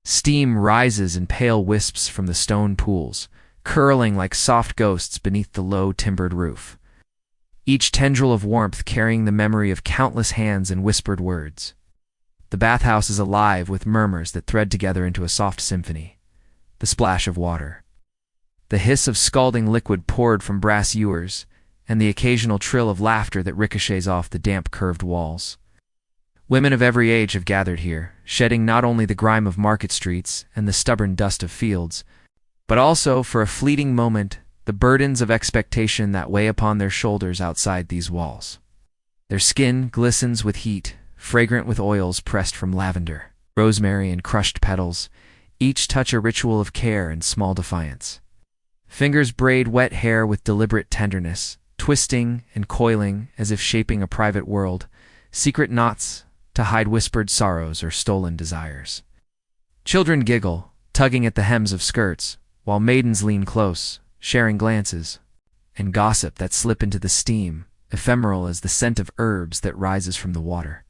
Steam rises in pale wisps from the stone pools, curling like soft ghosts beneath the low timbered roof. Each tendril of warmth carrying the memory of countless hands and whispered words. The bathhouse is alive with murmurs that thread together into a soft symphony. The splash of water, the hiss of scalding liquid poured from brass ewers, and the occasional trill of laughter that ricochets off the damp curved walls. Women of every age have gathered here, shedding not only the grime of market streets and the stubborn dust of fields, but also, for a fleeting moment, the burdens of expectation that weigh upon their shoulders outside these walls. Their skin glistens with heat, fragrant with oils pressed from lavender, rosemary, and crushed petals, each touch a ritual of care and small defiance. Fingers braid wet hair with deliberate tenderness, twisting and coiling as if shaping a private world, secret knots to hide whispered sorrows or stolen desires. Children giggle, tugging at the hems of skirts, while maidens lean close, sharing glances and gossip that slip into the steam, ephemeral as the scent of herbs that rises from the water.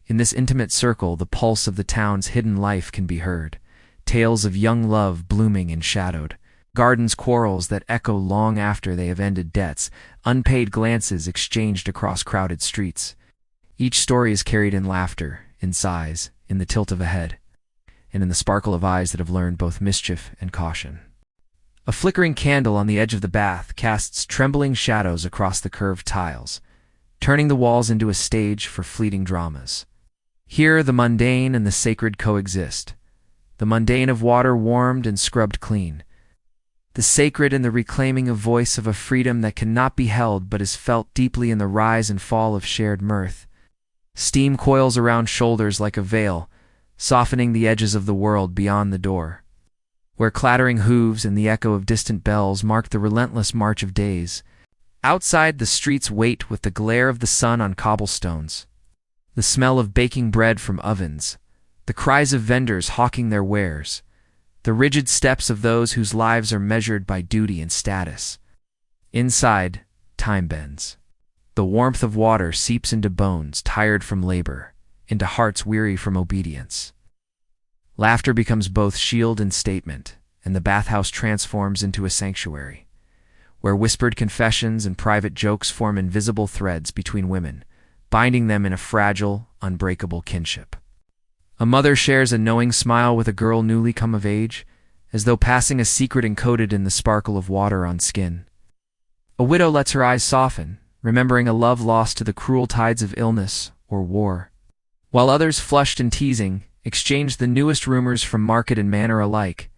In this intimate circle, the pulse of the town's hidden life can be heard, tales of young love blooming and shadowed, gardens quarrels that echo long after they have ended debts, unpaid glances exchanged across crowded streets. Each story is carried in laughter, in sighs, in the tilt of a head, and in the sparkle of eyes that have learned both mischief and caution. A flickering candle on the edge of the bath casts trembling shadows across the curved tiles, turning the walls into a stage for fleeting dramas. Here the mundane and the sacred coexist, the mundane of water warmed and scrubbed clean, the sacred in the reclaiming a voice of a freedom that cannot be held but is felt deeply in the rise and fall of shared mirth. Steam coils around shoulders like a veil, softening the edges of the world beyond the door, where clattering hooves and the echo of distant bells mark the relentless march of days. Outside, the streets wait with the glare of the sun on cobblestones, the smell of baking bread from ovens, the cries of vendors hawking their wares, the rigid steps of those whose lives are measured by duty and status. Inside, time bends. The warmth of water seeps into bones tired from labor, into hearts weary from obedience. Laughter becomes both shield and statement, and the bathhouse transforms into a sanctuary, where whispered confessions and private jokes form invisible threads between women, binding them in a fragile, unbreakable kinship. A mother shares a knowing smile with a girl newly come of age, as though passing a secret encoded in the sparkle of water on skin. A widow lets her eyes soften, remembering a love lost to the cruel tides of illness or war, while others, flushed and teasing, exchange the newest rumors from market and manor alike.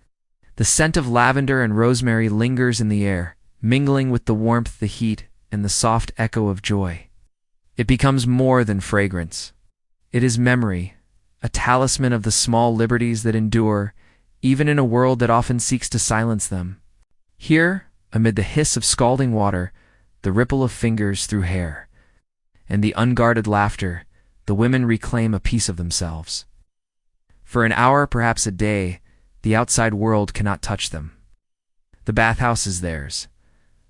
The scent of lavender and rosemary lingers in the air, mingling with the warmth, the heat, and the soft echo of joy. It becomes more than fragrance. It is memory, a talisman of the small liberties that endure, even in a world that often seeks to silence them. Here, amid the hiss of scalding water, the ripple of fingers through hair, and the unguarded laughter, the women reclaim a piece of themselves. For an hour, perhaps a day, the outside world cannot touch them. The bathhouse is theirs,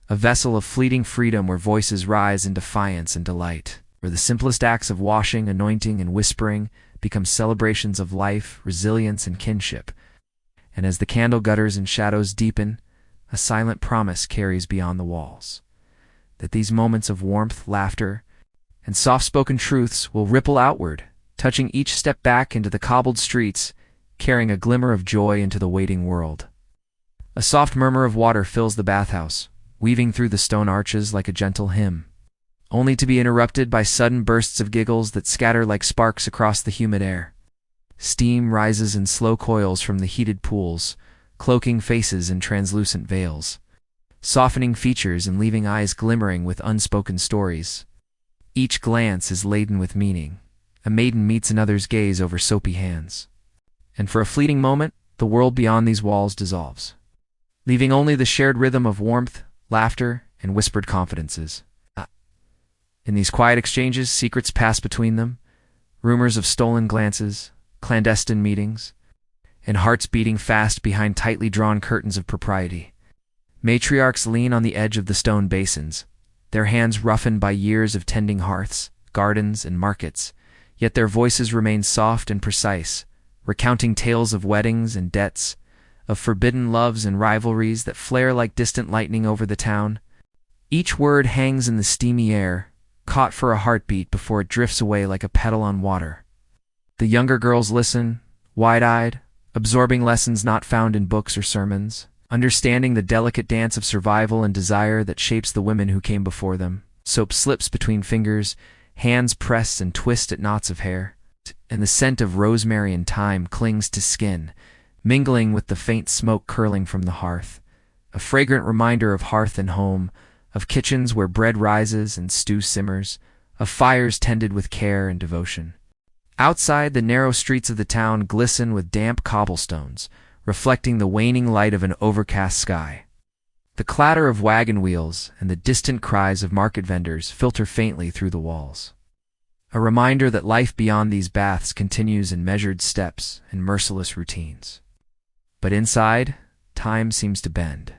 a vessel of fleeting freedom where voices rise in defiance and delight, where the simplest acts of washing, anointing, and whispering become celebrations of life, resilience, and kinship. And as the candle gutters and shadows deepen, a silent promise carries beyond the walls, that these moments of warmth, laughter, and soft-spoken truths will ripple outward, touching each step back into the cobbled streets, carrying a glimmer of joy into the waiting world. A soft murmur of water fills the bathhouse, weaving through the stone arches like a gentle hymn, only to be interrupted by sudden bursts of giggles that scatter like sparks across the humid air. Steam rises in slow coils from the heated pools, cloaking faces in translucent veils, softening features and leaving eyes glimmering with unspoken stories. Each glance is laden with meaning. A maiden meets another's gaze over soapy hands. And for a fleeting moment, the world beyond these walls dissolves, leaving only the shared rhythm of warmth, laughter, and whispered confidences. In these quiet exchanges, secrets pass between them, rumors of stolen glances, clandestine meetings, and hearts beating fast behind tightly drawn curtains of propriety. Matriarchs lean on the edge of the stone basins, their hands roughened by years of tending hearths, gardens, and markets, yet their voices remain soft and precise, recounting tales of weddings and debts, of forbidden loves and rivalries that flare like distant lightning over the town. Each word hangs in the steamy air, caught for a heartbeat before it drifts away like a petal on water. The younger girls listen, wide-eyed, absorbing lessons not found in books or sermons, understanding the delicate dance of survival and desire that shapes the women who came before them. Soap slips between fingers, hands press and twist at knots of hair, and the scent of rosemary and thyme clings to skin, mingling with the faint smoke curling from the hearth, a fragrant reminder of hearth and home, of kitchens where bread rises and stew simmers, of fires tended with care and devotion. Outside, the narrow streets of the town glisten with damp cobblestones, reflecting the waning light of an overcast sky. The clatter of wagon wheels and the distant cries of market vendors filter faintly through the walls, a reminder that life beyond these baths continues in measured steps and merciless routines. But inside, time seems to bend.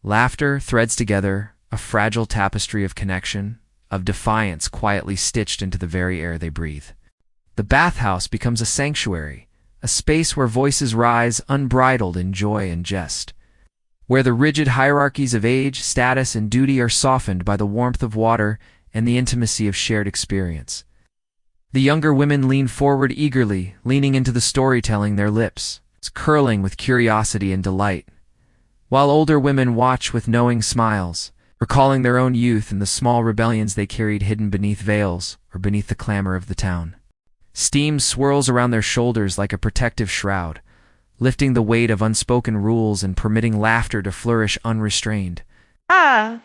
Laughter threads together a fragile tapestry of connection, of defiance quietly stitched into the very air they breathe. The bathhouse becomes a sanctuary, a space where voices rise unbridled in joy and jest, where the rigid hierarchies of age, status, and duty are softened by the warmth of water and the intimacy of shared experience. The younger women lean forward eagerly, leaning into the storytelling, their lips curling with curiosity and delight, while older women watch with knowing smiles, recalling their own youth and the small rebellions they carried hidden beneath veils or beneath the clamor of the town. Steam swirls around their shoulders like a protective shroud, lifting the weight of unspoken rules and permitting laughter to flourish unrestrained. Ah!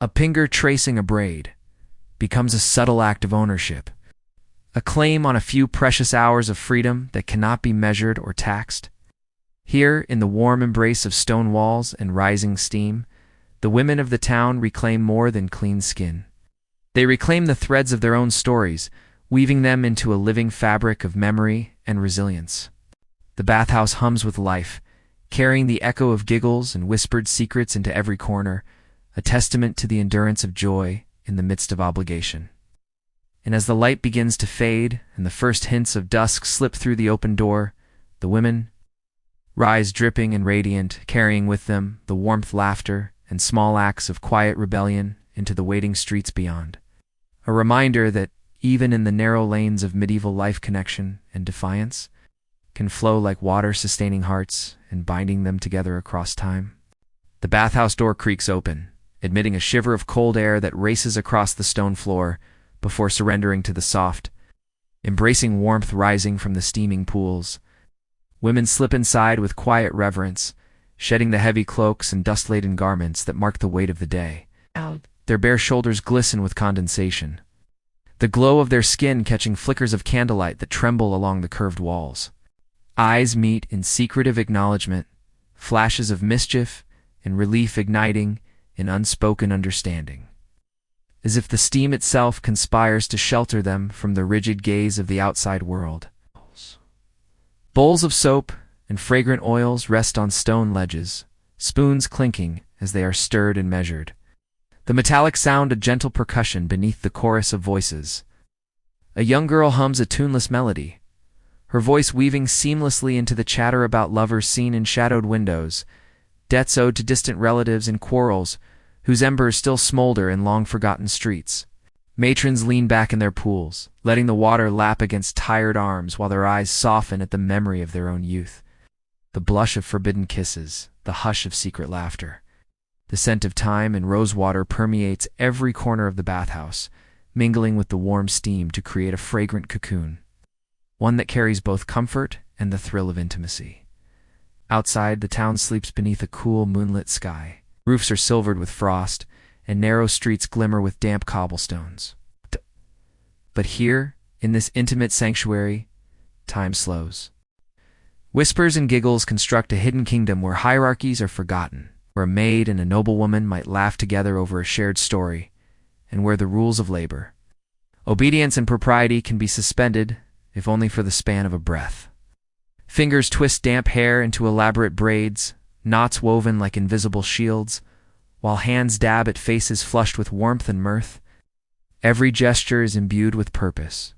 A finger tracing a braid becomes a subtle act of ownership, a claim on a few precious hours of freedom that cannot be measured or taxed. Here, in the warm embrace of stone walls and rising steam, the women of the town reclaim more than clean skin. They reclaim the threads of their own stories, weaving them into a living fabric of memory and resilience. The bathhouse hums with life, carrying the echo of giggles and whispered secrets into every corner, a testament to the endurance of joy in the midst of obligation. And as the light begins to fade and the first hints of dusk slip through the open door, the women rise dripping and radiant, carrying with them the warmth, laughter, and small acts of quiet rebellion into the waiting streets beyond. A reminder that even in the narrow lanes of medieval life, connection and defiance can flow like water, sustaining hearts and binding them together across time. The bathhouse door creaks open, admitting a shiver of cold air that races across the stone floor before surrendering to the soft, embracing warmth rising from the steaming pools. Women slip inside with quiet reverence, shedding the heavy cloaks and dust-laden garments that mark the weight of the day. Their bare shoulders glisten with condensation, the glow of their skin catching flickers of candlelight that tremble along the curved walls. Eyes meet in secretive acknowledgement, flashes of mischief and relief igniting in unspoken understanding, as if the steam itself conspires to shelter them from the rigid gaze of the outside world. Bowls of soap and fragrant oils rest on stone ledges, spoons clinking as they are stirred and measured. The metallic sound a gentle percussion beneath the chorus of voices. A young girl hums a tuneless melody, her voice weaving seamlessly into the chatter about lovers seen in shadowed windows, debts owed to distant relatives and quarrels whose embers still smolder in long-forgotten streets. Matrons lean back in their pools, letting the water lap against tired arms while their eyes soften at the memory of their own youth. The blush of forbidden kisses, the hush of secret laughter. The scent of thyme and rosewater permeates every corner of the bathhouse, mingling with the warm steam to create a fragrant cocoon, one that carries both comfort and the thrill of intimacy. Outside, the town sleeps beneath a cool, moonlit sky. Roofs are silvered with frost, and narrow streets glimmer with damp cobblestones. But here, in this intimate sanctuary, time slows. Whispers and giggles construct a hidden kingdom where hierarchies are forgotten, where a maid and a noblewoman might laugh together over a shared story, and where the rules of labor, obedience and propriety can be suspended, if only for the span of a breath. Fingers twist damp hair into elaborate braids, knots woven like invisible shields, while hands dab at faces flushed with warmth and mirth. Every gesture is imbued with purpose.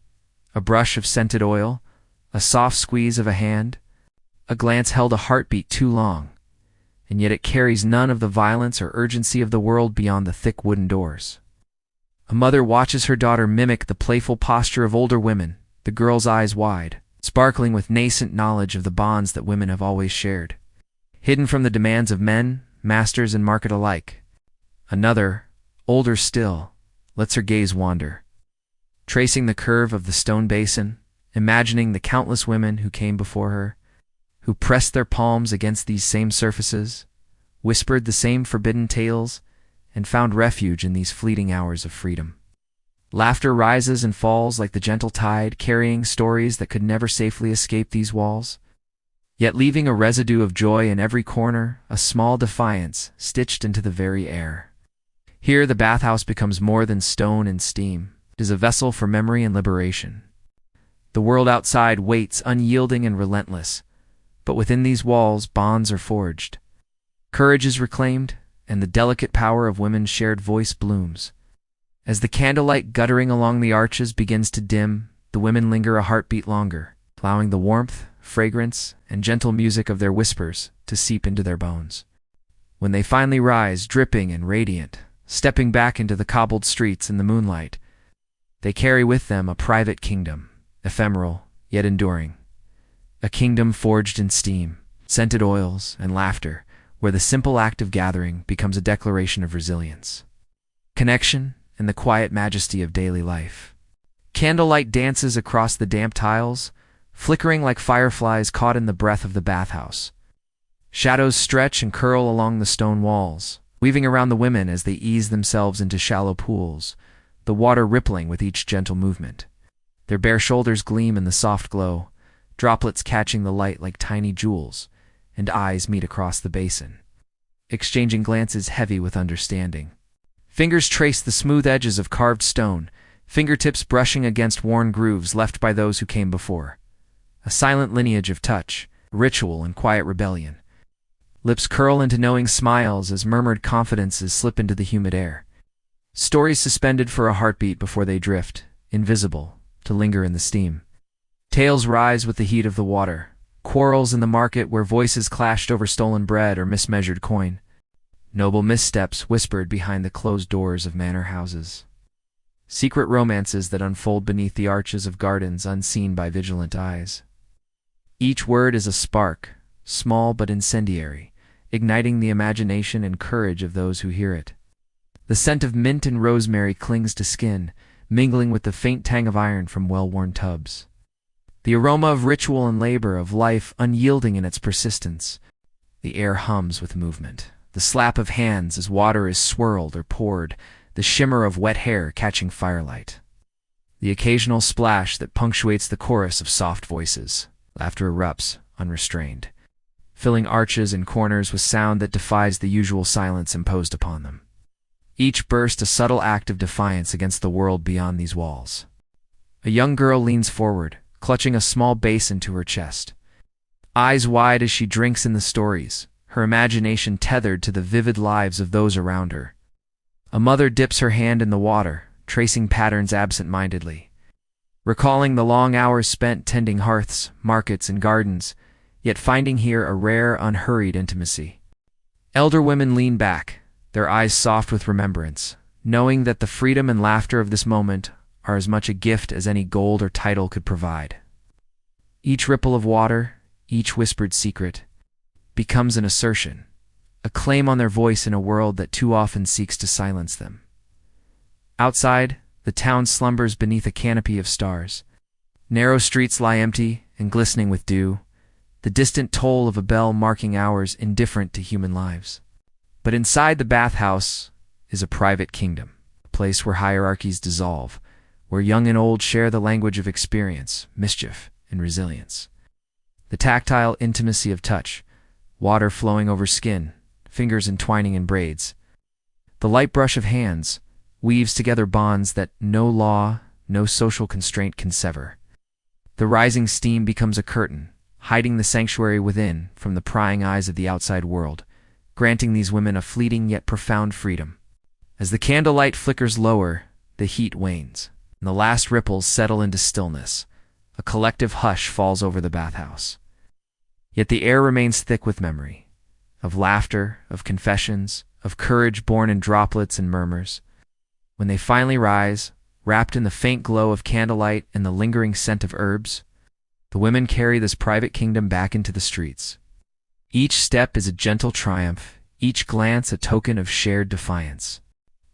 A brush of scented oil, a soft squeeze of a hand, a glance held a heartbeat too long, and yet it carries none of the violence or urgency of the world beyond the thick wooden doors. A mother watches her daughter mimic the playful posture of older women, the girl's eyes wide, sparkling with nascent knowledge of the bonds that women have always shared, hidden from the demands of men, masters, and market alike. Another, older still, lets her gaze wander, tracing the curve of the stone basin, imagining the countless women who came before her, who pressed their palms against these same surfaces, whispered the same forbidden tales, and found refuge in these fleeting hours of freedom. Laughter rises and falls like the gentle tide, carrying stories that could never safely escape these walls, yet leaving a residue of joy in every corner, a small defiance stitched into the very air. Here the bathhouse becomes more than stone and steam. It is a vessel for memory and liberation. The world outside waits unyielding and relentless, but within these walls bonds are forged. Courage is reclaimed, and the delicate power of women's shared voice blooms. As the candlelight guttering along the arches begins to dim, the women linger a heartbeat longer, allowing the warmth, fragrance, and gentle music of their whispers to seep into their bones. When they finally rise, dripping and radiant, stepping back into the cobbled streets in the moonlight, they carry with them a private kingdom, ephemeral yet enduring. A kingdom forged in steam, scented oils, and laughter, where the simple act of gathering becomes a declaration of resilience, connection, and the quiet majesty of daily life. Candlelight dances across the damp tiles, flickering like fireflies caught in the breath of the bathhouse. Shadows stretch and curl along the stone walls, weaving around the women as they ease themselves into shallow pools, the water rippling with each gentle movement. Their bare shoulders gleam in the soft glow, droplets catching the light like tiny jewels, and eyes meet across the basin, exchanging glances heavy with understanding. Fingers trace the smooth edges of carved stone, fingertips brushing against worn grooves left by those who came before. A silent lineage of touch, ritual, and quiet rebellion. Lips curl into knowing smiles as murmured confidences slip into the humid air. Stories suspended for a heartbeat before they drift, invisible, to linger in the steam. Tales rise with the heat of the water. Quarrels in the market where voices clashed over stolen bread or mismeasured coin. Noble missteps whispered behind the closed doors of manor houses. Secret romances that unfold beneath the arches of gardens unseen by vigilant eyes. Each word is a spark, small but incendiary, igniting the imagination and courage of those who hear it. The scent of mint and rosemary clings to skin, mingling with the faint tang of iron from well-worn tubs. The aroma of ritual and labor, of life unyielding in its persistence. The air hums with movement. The slap of hands as water is swirled or poured, the shimmer of wet hair catching firelight. The occasional splash that punctuates the chorus of soft voices. Laughter erupts, unrestrained, filling arches and corners with sound that defies the usual silence imposed upon them. Each burst a subtle act of defiance against the world beyond these walls. A young girl leans forward, clutching a small basin to her chest. Eyes wide as she drinks in the stories, her imagination tethered to the vivid lives of those around her. A mother dips her hand in the water, tracing patterns absent-mindedly, recalling the long hours spent tending hearths, markets, and gardens, yet finding here a rare, unhurried intimacy. Elder women lean back, their eyes soft with remembrance, knowing that the freedom and laughter of this moment are as much a gift as any gold or title could provide. Each ripple of water, each whispered secret, becomes an assertion, a claim on their voice in a world that too often seeks to silence them. Outside, the town slumbers beneath a canopy of stars. Narrow streets lie empty and glistening with dew, the distant toll of a bell marking hours indifferent to human lives. But inside the bathhouse is a private kingdom, a place where hierarchies dissolve, where young and old share the language of experience, mischief, and resilience. The tactile intimacy of touch, water flowing over skin, fingers entwining in braids. The light brush of hands weaves together bonds that no law, no social constraint can sever. The rising steam becomes a curtain, hiding the sanctuary within from the prying eyes of the outside world, granting these women a fleeting yet profound freedom. As the candlelight flickers lower, the heat wanes, and the last ripples settle into stillness. A collective hush falls over the bathhouse. Yet the air remains thick with memory, of laughter, of confessions, of courage born in droplets and murmurs. When they finally rise, wrapped in the faint glow of candlelight and the lingering scent of herbs, the women carry this private kingdom back into the streets. Each step is a gentle triumph, each glance a token of shared defiance.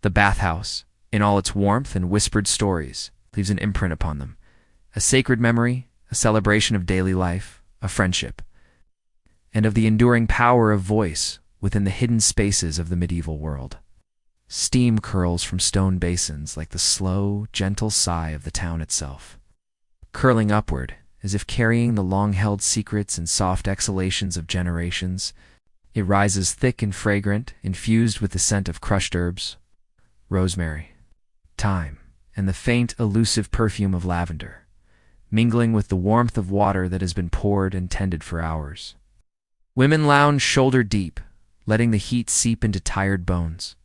The bathhouse, in all its warmth and whispered stories, leaves an imprint upon them, a sacred memory, a celebration of daily life, a friendship, and of the enduring power of voice within the hidden spaces of the medieval world. Steam curls from stone basins like the slow, gentle sigh of the town itself. Curling upward, as if carrying the long-held secrets and soft exhalations of generations, it rises thick and fragrant, infused with the scent of crushed herbs, rosemary, thyme, and the faint, elusive perfume of lavender, mingling with the warmth of water that has been poured and tended for hours. Women lounge shoulder deep, letting the heat seep into tired bones,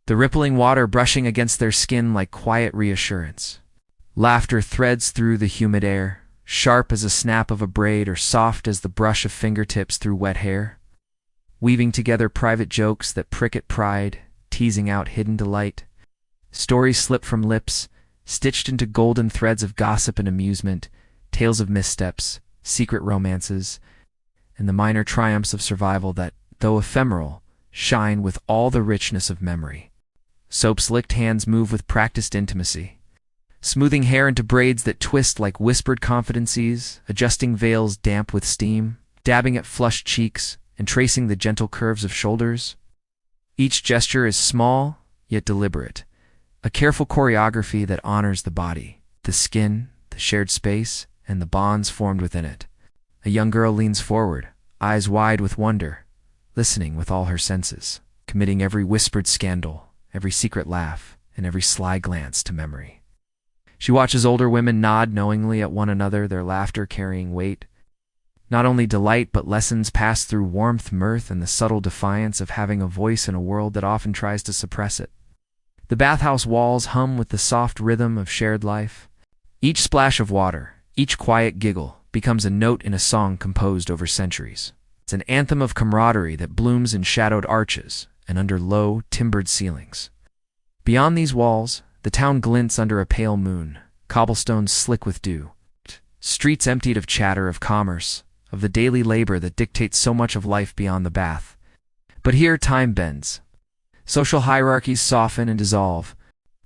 the rippling water brushing against their skin like quiet reassurance. Laughter threads through the humid air, sharp as a snap of a braid or soft as the brush of fingertips through wet hair, weaving together private jokes that prick at pride, teasing out hidden delight. Stories slip from lips, stitched into golden threads of gossip and amusement, tales of missteps, secret romances, and the minor triumphs of survival that, though ephemeral, shine with all the richness of memory. Soap-slicked hands move with practiced intimacy, smoothing hair into braids that twist like whispered confidences, adjusting veils damp with steam, dabbing at flushed cheeks, and tracing the gentle curves of shoulders. Each gesture is small, yet deliberate, a careful choreography that honors the body, the skin, the shared space, and the bonds formed within it. A young girl leans forward, eyes wide with wonder, listening with all her senses, committing every whispered scandal, every secret laugh, and every sly glance to memory. She watches older women nod knowingly at one another, their laughter carrying weight. Not only delight, but lessons passed through warmth, mirth, and the subtle defiance of having a voice in a world that often tries to suppress it. The bathhouse walls hum with the soft rhythm of shared life. Each splash of water, each quiet giggle, becomes a note in a song composed over centuries. It's an anthem of camaraderie that blooms in shadowed arches and under low, timbered ceilings. Beyond these walls, the town glints under a pale moon, cobblestones slick with dew, streets emptied of chatter, of commerce, of the daily labor that dictates so much of life beyond the bath. But here time bends. Social hierarchies soften and dissolve.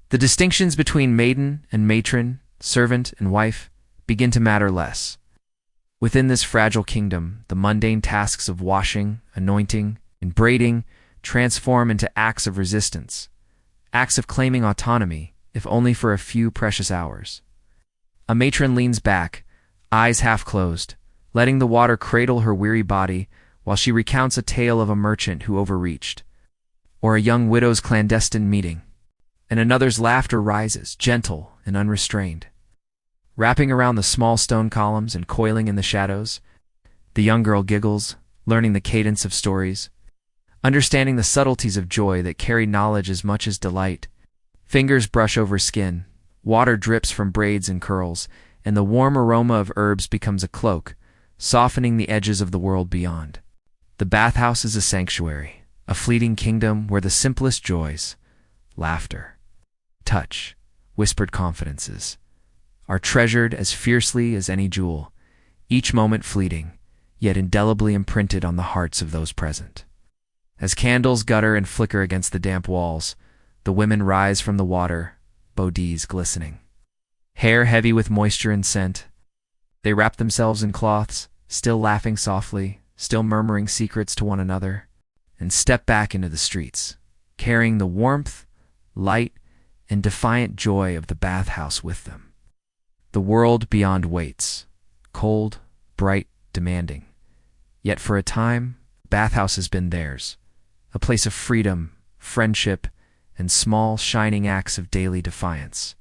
The distinctions between maiden and matron, servant and wife, begin to matter less. Within this fragile kingdom, the mundane tasks of washing, anointing, and braiding transform into acts of resistance, acts of claiming autonomy, if only for a few precious hours. A matron leans back, eyes half closed, letting the water cradle her weary body while she recounts a tale of a merchant who overreached, or a young widow's clandestine meeting, and another's laughter rises, gentle and unrestrained. Wrapping around the small stone columns and coiling in the shadows, the young girl giggles, learning the cadence of stories, understanding the subtleties of joy that carry knowledge as much as delight. Fingers brush over skin, water drips from braids and curls, and the warm aroma of herbs becomes a cloak, softening the edges of the world beyond. The bathhouse is a sanctuary, a fleeting kingdom where the simplest joys, laughter, touch, whispered confidences, are treasured as fiercely as any jewel, each moment fleeting, yet indelibly imprinted on the hearts of those present. As candles gutter and flicker against the damp walls, the women rise from the water, bodies glistening. Hair heavy with moisture and scent, they wrap themselves in cloths, still laughing softly, still murmuring secrets to one another, and step back into the streets, carrying the warmth, light, and defiant joy of the bathhouse with them. The world beyond waits, cold, bright, demanding. Yet for a time, the bathhouse has been theirs, a place of freedom, friendship, and small, shining acts of daily defiance.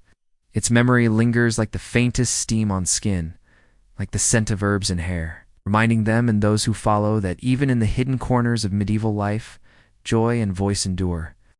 Its memory lingers like the faintest steam on skin, like the scent of herbs in hair, reminding them and those who follow that even in the hidden corners of medieval life, joy and voice endure,